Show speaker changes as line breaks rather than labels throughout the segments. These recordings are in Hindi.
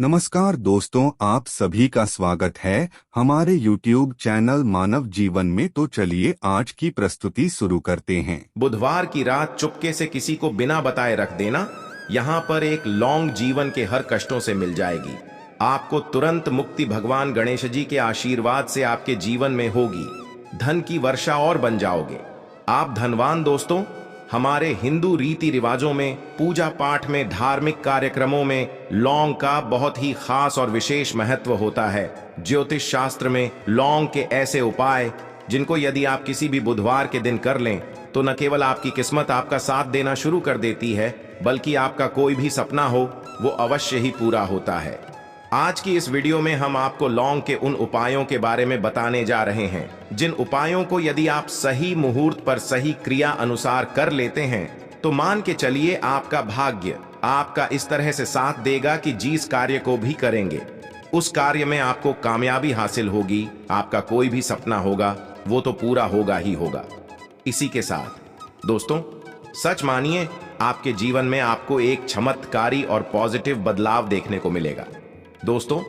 नमस्कार दोस्तों, आप सभी का स्वागत है हमारे YouTube चैनल मानव जीवन में। तो चलिए आज की प्रस्तुति शुरू करते हैं।
बुधवार की रात चुपके से किसी को बिना बताए रख देना। यहाँ पर एक लौंग जीवन के हर कष्टों से मिल जाएगी। आपको तुरंत मुक्ति भगवान गणेश जी के आशीर्वाद से आपके जीवन में होगी। धन की वर्षा और बन जाओगे आप धनवान। दोस्तों, हमारे हिंदू रीति रिवाजों में, पूजा पाठ में, धार्मिक कार्यक्रमों में लौंग का बहुत ही खास और विशेष महत्व होता है। ज्योतिष शास्त्र में लौंग के ऐसे उपाय जिनको यदि आप किसी भी बुधवार के दिन कर लें तो न केवल आपकी किस्मत आपका साथ देना शुरू कर देती है, बल्कि आपका कोई भी सपना हो वो अवश्य ही पूरा होता है। आज की इस वीडियो में हम आपको लौंग के उन उपायों के बारे में बताने जा रहे हैं जिन उपायों को यदि आप सही मुहूर्त पर सही क्रिया अनुसार कर लेते हैं तो मान के चलिए आपका भाग्य आपका इस तरह से साथ देगा कि जिस कार्य को भी करेंगे उस कार्य में आपको कामयाबी हासिल होगी। आपका कोई भी सपना होगा वो तो पूरा होगा ही होगा। इसी के साथ दोस्तों, सच मानिए आपके जीवन में आपको एक चमत्कारी और पॉजिटिव बदलाव देखने को मिलेगा। दोस्तों,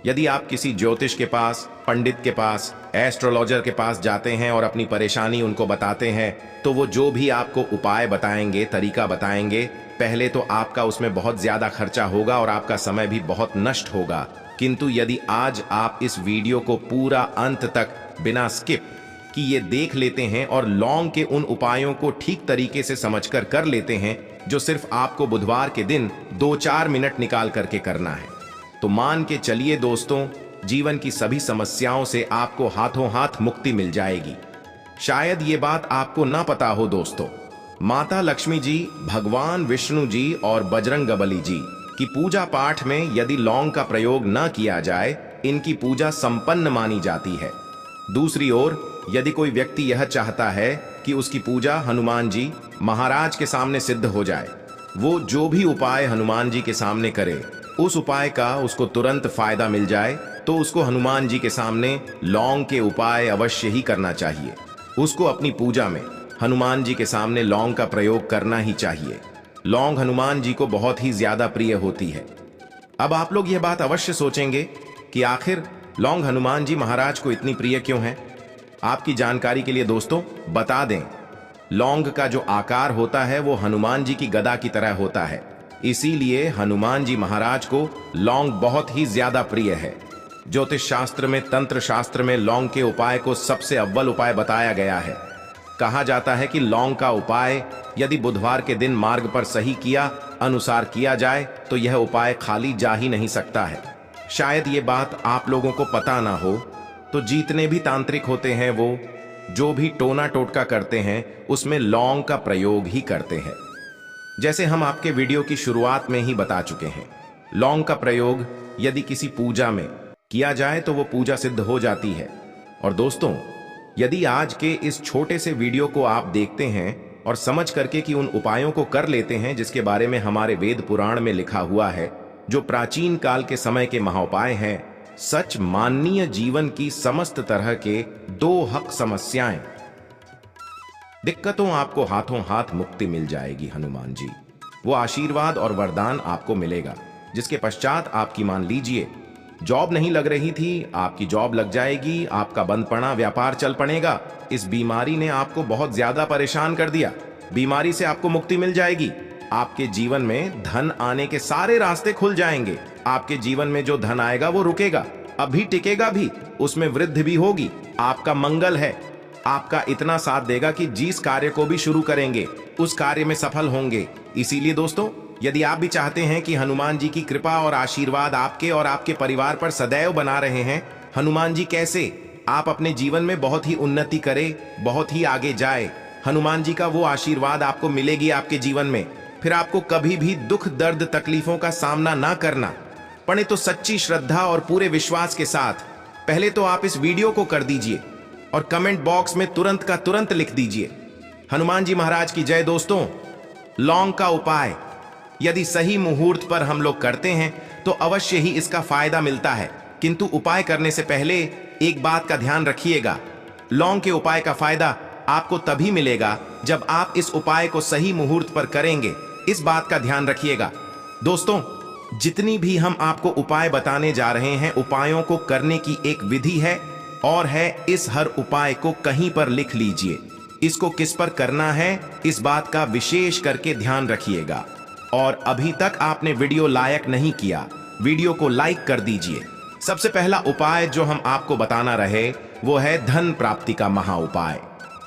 यदि आप किसी ज्योतिष के पास, पंडित के पास, एस्ट्रोलॉजर के पास जाते हैं और अपनी परेशानी उनको बताते हैं तो वो जो भी आपको उपाय बताएंगे, तरीका बताएंगे, पहले तो आपका उसमें बहुत ज्यादा खर्चा होगा और आपका समय भी बहुत नष्ट होगा। किंतु यदि आज आप इस वीडियो को पूरा अंत तक बिना स्किप कि ये देख लेते हैं और लौंग के उन उपायों को ठीक तरीके से समझकर कर लेते हैं जो सिर्फ आपको बुधवार के दिन 2-4 मिनट निकाल करके करना है, तो मान के चलिए दोस्तों, जीवन की सभी समस्याओं से आपको हाथों हाथ मुक्ति मिल जाएगी। शायद ये बात आपको ना पता हो दोस्तों, माता लक्ष्मी जी, भगवान विष्णु जी और बजरंगबली जी की पूजा पाठ में यदि लौंग का प्रयोग न किया जाए, इनकी पूजा संपन्न मानी जाती है। दूसरी ओर यदि कोई व्यक्ति यह चाहता है कि उसकी पूजा हनुमान जी महाराज के सामने सिद्ध हो जाए, वो जो भी उपाय हनुमान जी के सामने करे उस उपाय का उसको तुरंत फायदा मिल जाए, तो उसको हनुमान जी के सामने लौंग के उपाय अवश्य ही करना चाहिए। उसको अपनी पूजा में हनुमान जी के सामने लौंग का प्रयोग करना ही चाहिए। लौंग हनुमान जी को बहुत ही ज्यादा प्रिय होती है। अब आप लोग यह बात अवश्य सोचेंगे कि आखिर लौंग हनुमान जी महाराज को इतनी प्रिय क्यों है। आपकी जानकारी के लिए दोस्तों बता दें, लौंग का जो आकार होता है वो हनुमान जी की गदा की तरह होता है, इसीलिए हनुमान जी महाराज को लौंग बहुत ही ज्यादा प्रिय है। ज्योतिष शास्त्र में, तंत्र शास्त्र में लौंग के उपाय को सबसे अव्वल उपाय बताया गया है। कहा जाता है कि लौंग का उपाय यदि बुधवार के दिन मार्ग पर सही किया अनुसार किया जाए तो यह उपाय खाली जा ही नहीं सकता है। शायद ये बात आप लोगों को पता ना हो, तो जितने भी तांत्रिक होते हैं वो जो भी टोना टोटका करते हैं उसमें लौंग का प्रयोग ही करते हैं। जैसे हम आपके वीडियो की शुरुआत में ही बता चुके हैं, लौंग का प्रयोग यदि किसी पूजा में किया जाए तो वो पूजा सिद्ध हो जाती है। और दोस्तों, यदि आज के इस छोटे से वीडियो को आप देखते हैं और समझ करके कि उन उपायों को कर लेते हैं जिसके बारे में हमारे वेद पुराण में लिखा हुआ है, जो प्राचीन काल के समय के महाउपाय हैं, सच माननीय जीवन की समस्त तरह के 2 हक समस्याएं, दिक्कतों आपको हाथों हाथ मुक्ति मिल जाएगी। हनुमान जी वो आशीर्वाद और वरदान आपको मिलेगा जिसके पश्चात आपकी मान लीजिए जॉब नहीं लग रही थी, आपकी जॉब लग जाएगी, आपका बंद पड़ा व्यापार चल पड़ेगा। इस बीमारी ने आपको बहुत ज्यादा परेशान कर दिया, बीमारी से आपको मुक्ति मिल जाएगी। आपके जीवन में धन आने के सारे रास्ते खुल जाएंगे। आपके जीवन में जो धन आएगा वो रुकेगा, अभी टिकेगा भी, उसमें वृद्धि भी होगी। आपका मंगल है, आपका इतना साथ देगा कि जिस कार्य को भी शुरू करेंगे उस कार्य में सफल होंगे। इसीलिए दोस्तों, यदि आप भी चाहते हैं कि हनुमान जी की कृपा और आशीर्वाद आपके और आपके परिवार पर सदैव बना रहे हैं, हनुमान जी कैसे आप अपने जीवन में बहुत ही उन्नति करें, बहुत ही आगे जाए, हनुमान जी का वो आशीर्वाद आपको मिलेगी आपके जीवन में, फिर आपको कभी भी दुख, दर्द, तकलीफों का सामना ना करना पड़े, तो सच्ची श्रद्धा और पूरे विश्वास के साथ पहले तो आप इस वीडियो को कर दीजिए और कमेंट बॉक्स में तुरंत का तुरंत लिख दीजिए, हनुमान जी महाराज की जय। दोस्तों, लौंग का उपाय यदि सही मुहूर्त पर हम लोग करते हैं तो अवश्य ही इसका फायदा मिलता है, किंतु उपाय करने से पहले एक बात का ध्यान रखिएगा, लौंग के उपाय का फायदा आपको तभी मिलेगा जब आप इस उपाय को सही मुहूर्त पर करेंगे। इस बात का ध्यान रखिएगा। दोस्तों, जितनी भी हम आपको उपाय बताने जा रहे हैं, उपायों को करने की एक विधि है और है इस हर उपाय को कहीं पर लिख लीजिए। इसको किस पर करना है, इस बात का विशेष करके ध्यान रखिएगा। और अभी तक आपने वीडियो लाइक नहीं किया, वीडियो को लाइक कर दीजिए। सबसे पहला उपाय जो हम आपको बताना रहे वो है धन प्राप्ति का महा उपाय।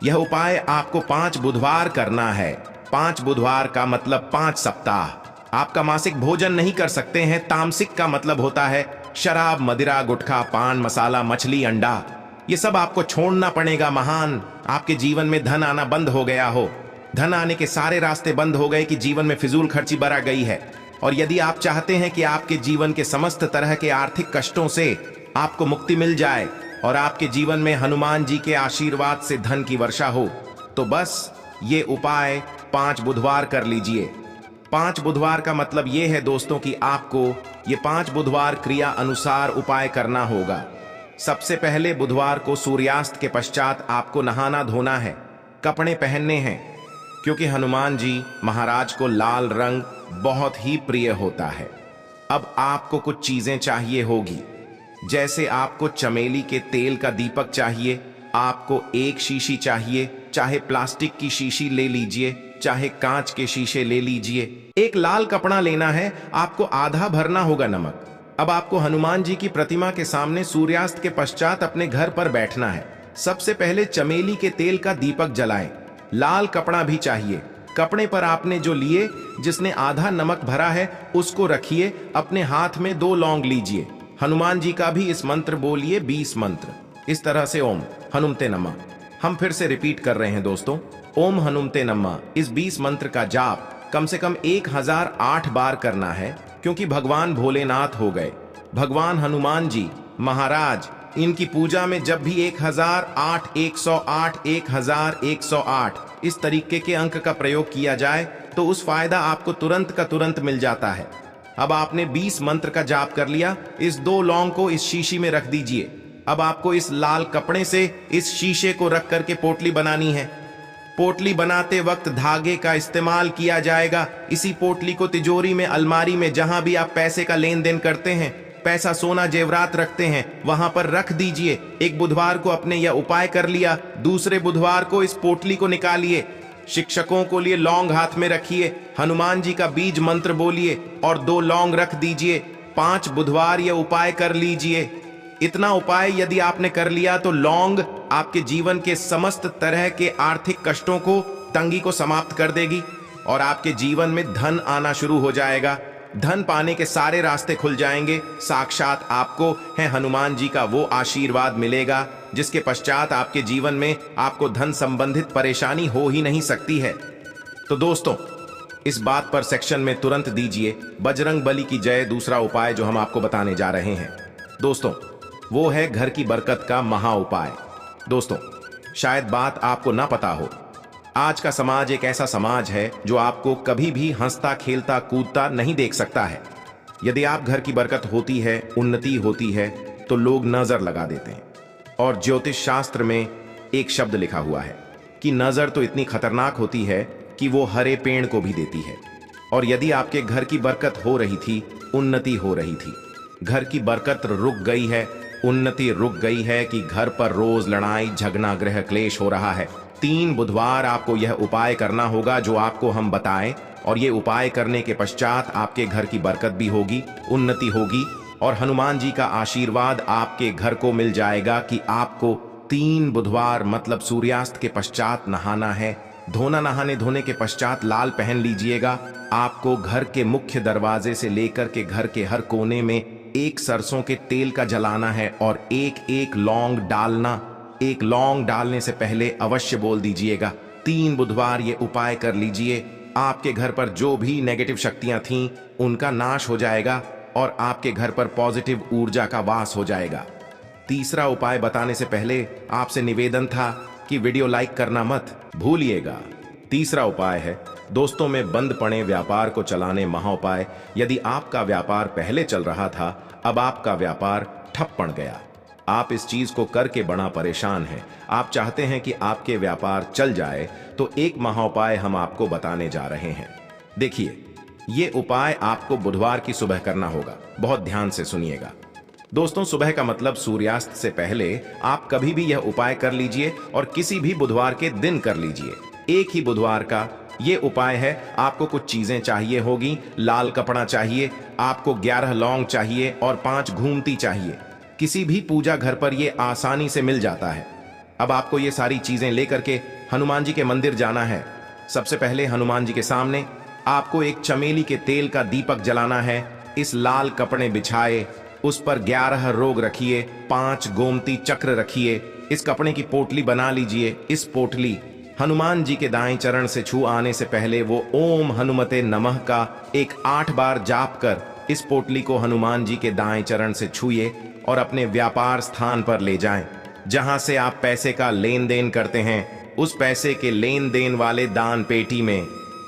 यह उपाय आपको 5 बुधवार करना है। 5 बुधवार का मतलब 5 सप्ताह। आपका मासिक भोजन नहीं कर सकते हैं। तामसिक का मतलब होता है शराब, मदिरा, गुटखा, पान मसाला, मछली, अंडा, ये सब आपको छोड़ना पड़ेगा। महान आपके जीवन में धन आना बंद हो गया हो, धन आने के सारे रास्ते बंद हो गए कि जीवन में फिजूल खर्ची बढ़ गई है। और यदि आप चाहते हैं कि आपके जीवन के समस्त तरह के आर्थिक कष्टों से आपको मुक्ति मिल जाए और आपके जीवन में हनुमान जी के आशीर्वाद से धन की वर्षा हो, तो बस ये उपाय 5 बुधवार कर लीजिए। 5 बुधवार का मतलब ये है दोस्तों कि आपको ये 5 बुधवार क्रिया अनुसार उपाय करना होगा। सबसे पहले बुधवार को सूर्यास्त के पश्चात आपको नहाना धोना है, कपड़े पहनने हैं, क्योंकि हनुमान जी महाराज को लाल रंग बहुत ही प्रिय होता है। अब आपको कुछ चीजें चाहिए होगी, जैसे आपको चमेली के तेल का दीपक चाहिए, आपको एक शीशी चाहिए, चाहे प्लास्टिक की शीशी ले लीजिए, चाहे कांच के शीशे ले लीजिए। एक लाल कपड़ा लेना है, आपको आधा भरना होगा नमक। अब आपको हनुमान जी की प्रतिमा के सामने सूर्यास्त के पश्चात अपने घर पर बैठना है। सबसे पहले चमेली के तेल का दीपक जलाएं। लाल कपड़ा भी चाहिए। कपड़े पर आपने जो लिए, जिसने आधा नमक भरा है, उसको रखिए। अपने हाथ में 2 लौंग लीजिए। हनुमान जी का भी इस मंत्र बोलिए, 20 मंत्र इस तरह से। ओम हनुमते नमः। हम फिर से रिपीट कर रहे हैं दोस्तों, ओम हनुमते नमः। इस 20 मंत्र का जाप कम से कम 1008 बार करना है, क्योंकि भगवान भोलेनाथ हो गए, भगवान हनुमान जी महाराज, इनकी पूजा में जब भी 1008, 108, 1108 इस तरीके के अंक का प्रयोग किया जाए तो उस फायदा आपको तुरंत का तुरंत मिल जाता है। अब आपने 20 मंत्र का जाप कर लिया। इस 2 लौंग को इस शीशी में रख दीजिए। अब आपको इस लाल कपड़े से इस शीशे को रख करके पोटली बनानी है। पोटली बनाते वक्त धागे का इस्तेमाल किया जाएगा। इसी पोटली को तिजोरी में, अलमारी में, जहां भी आप पैसे का लेन देन करते हैं, पैसा, सोना, जेवरात रखते हैं, वहां पर रख दीजिए। एक बुधवार को आपने यह उपाय कर लिया, दूसरे बुधवार को इस पोटली को निकालिए। शिक्षकों को लिए लौंग हाथ में रखिए, हनुमान जी का बीज मंत्र बोलिए और 2 लौंग रख दीजिए। 5 बुधवार यह उपाय कर लीजिए। इतना उपाय यदि आपने कर लिया तो लौंग आपके जीवन के समस्त तरह के आर्थिक कष्टों को, तंगी को समाप्त कर देगी और आपके जीवन में धन आना शुरू हो जाएगा। धन पाने के सारे रास्ते खुल जाएंगे। साक्षात आपको है हनुमान जी का वो आशीर्वाद मिलेगा जिसके पश्चात आपके जीवन में आपको धन संबंधित परेशानी हो ही नहीं सकती है। तो दोस्तों, इस बात पर सेक्शन में तुरंत दीजिए बजरंग बली की जय। दूसरा उपाय जो हम आपको बताने जा रहे हैं दोस्तों, वो है घर की बरकत का महा उपाय। दोस्तों, शायद बात आपको ना पता हो, आज का समाज एक ऐसा समाज है जो आपको कभी भी हंसता, खेलता, कूदता नहीं देख सकता है। यदि आप घर की बरकत होती है, उन्नति होती है, तो लोग नजर लगा देते हैं। और ज्योतिष शास्त्र में एक शब्द लिखा हुआ है कि नजर तो इतनी खतरनाक होती है कि वो हरे पेड़ को भी देती है। और यदि आपके घर की बरकत हो रही थी, उन्नति हो रही थी, घर की बरकत रुक गई है, उन्नति रुक गई है कि घर पर रोज लड़ाई, झगड़ा, गृह क्लेश हो रहा है, 3 बुधवार आपको यह उपाय करना होगा जो आपको हम बताएं। और ये उपाय करने के पश्चात आपके घर की बरकत भी होगी, उन्नति होगी और हनुमान जी का आशीर्वाद आपके घर को मिल जाएगा कि आपको 3 बुधवार मतलब सूर्यास्त के पश्चात नहाना है। धोना, नहाने धोने के पश्चात लाल पहन लीजिएगा। आपको घर के मुख्य दरवाजे से लेकर के घर के हर कोने में एक सरसों के तेल का जलाना है और एक लौंग डालना। एक लौंग डालने से पहले अवश्य बोल दीजिएगा 3 बुधवार ये उपाय कर लीजिए। आपके घर पर जो भी नेगेटिव शक्तियां थीं उनका नाश हो जाएगा और आपके घर पर पॉजिटिव ऊर्जा का वास हो जाएगा। तीसरा उपाय बताने से पहले आपसे निवेदन था कि वीडियो लाइक करना मत भूलिएगा। तीसरा उपाय है दोस्तों में बंद पड़े व्यापार को चलाने महाउपाय। यदि आपका व्यापार पहले चल रहा था, अब आपका व्यापार ठप पड़ गया, आप इस चीज को करके बड़ा परेशान हैं, आप चाहते हैं कि आपके व्यापार चल जाए, तो एक महाउपाय हम आपको बताने जा रहे हैं। देखिए, ये उपाय आपको बुधवार की सुबह करना होगा। बहुत ध्यान से सुनिएगा दोस्तों, सुबह का मतलब सूर्यास्त से पहले आप कभी भी यह उपाय कर लीजिए और किसी भी बुधवार के दिन कर लीजिए। एक ही बुधवार का ये उपाय है। आपको कुछ चीजें चाहिए होगी। लाल कपड़ा चाहिए, आपको 11 लौंग चाहिए और 5 घूमती चाहिए। किसी भी पूजा घर पर ये आसानी से मिल जाता है। अब आपको ये सारी चीजें लेकर के हनुमान जी के मंदिर जाना है। सबसे पहले हनुमान जी के सामने आपको एक चमेली के तेल का दीपक जलाना है। इस लाल कपड़े बिछाए, उस पर 11 रोग रखिए, 5 गोमती चक्र रखिए। इस कपड़े की पोटली बना लीजिए। इस पोटली हनुमान जी के दाएं चरण से छू आने से पहले वो ओम हनुमते नमः का 8 बार जाप कर इस पोटली को हनुमान जी के दाएं चरण से छूए और अपने व्यापार स्थान पर ले जाएं। जहां से आप पैसे का लेन देन करते हैं, उस पैसे के लेन देन वाले दान पेटी में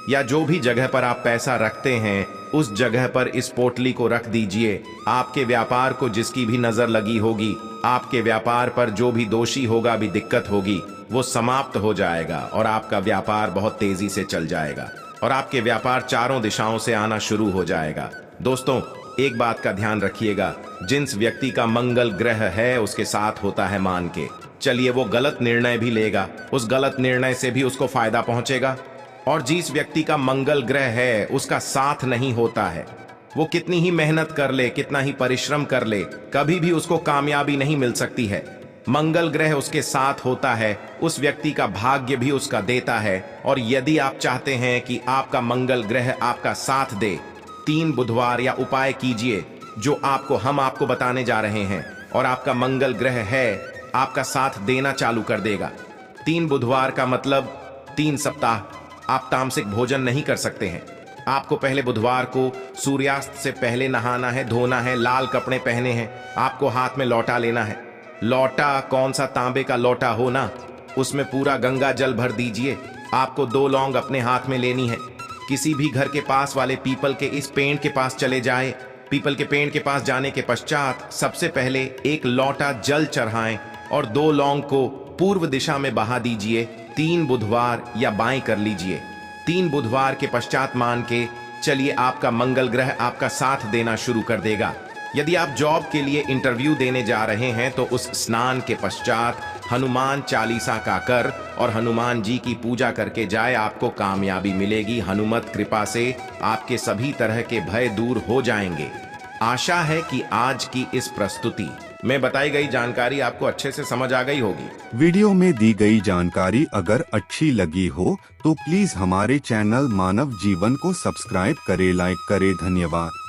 या जो भी जगह पर आप पैसा रखते हैं, उस जगह पर इस पोटली को रख दीजिए। आपके व्यापार को जिसकी भी नजर लगी होगी, आपके व्यापार पर जो भी दोषी होगा, भी दिक्कत होगी, वो समाप्त हो जाएगा और आपका व्यापार बहुत तेजी से चल जाएगा और आपके व्यापार चारों दिशाओं से आना शुरू हो जाएगा। दोस्तों, एक बात का ध्यान रखिएगा, जिस व्यक्ति का मंगल ग्रह है उसके साथ होता है मान के चलिए, वो गलत निर्णय भी लेगा, उस गलत निर्णय से भी उसको फायदा पहुंचेगा। और जिस व्यक्ति का मंगल ग्रह है उसका साथ नहीं होता है, वो कितनी ही मेहनत कर ले, कितना ही परिश्रम कर ले, कभी भी उसको कामयाबी नहीं मिल सकती है। मंगल ग्रह उसके साथ होता है, उस व्यक्ति का भाग्य भी उसका देता है। और यदि आप चाहते हैं कि आपका मंगल ग्रह आपका साथ दे, 3 बुधवार या उपाय कीजिए जो हम आपको बताने जा रहे हैं, और आपका मंगल ग्रह है आपका साथ देना चालू कर देगा। 3 बुधवार का मतलब 3 सप्ताह आप तामसिक भोजन नहीं कर सकते हैं। आपको पहले बुधवार को सूर्यास्त से पहले नहाना है, धोना है, लाल कपड़े पहने हैं, आपको हाथ में लौटा लेना है। लौटा कौन सा, तांबे का लौटा हो ना, उसमें पूरा गंगा जल भर दीजिए। आपको 2 लौंग अपने हाथ में लेनी है। किसी भी घर के पास वाले पीपल के इस पेड़ के पास चले जाए। पीपल के पेड़ के पास जाने के पश्चात सबसे पहले 1 लौटा जल चढ़ाएं और 2 लौंग को पूर्व दिशा में बहा दीजिए। 3 बुधवार या बाएं कर लीजिए। 3 बुधवार के पश्चात मान के चलिए आपका मंगल ग्रह आपका साथ देना शुरू कर देगा। यदि आप जॉब के लिए इंटरव्यू देने जा रहे हैं तो उस स्नान के पश्चात हनुमान चालीसा का कर और हनुमान जी की पूजा करके जाए, आपको कामयाबी मिलेगी। हनुमत कृपा से आपके सभी तरह के भय दूर हो जाएंगे। आशा है कि आज की इस प्रस्तुति में बताई गई जानकारी आपको अच्छे से समझ आ गई होगी।
वीडियो में दी गई जानकारी अगर अच्छी लगी हो तो प्लीज हमारे चैनल मानव जीवन को सब्सक्राइब करें, लाइक करें। धन्यवाद।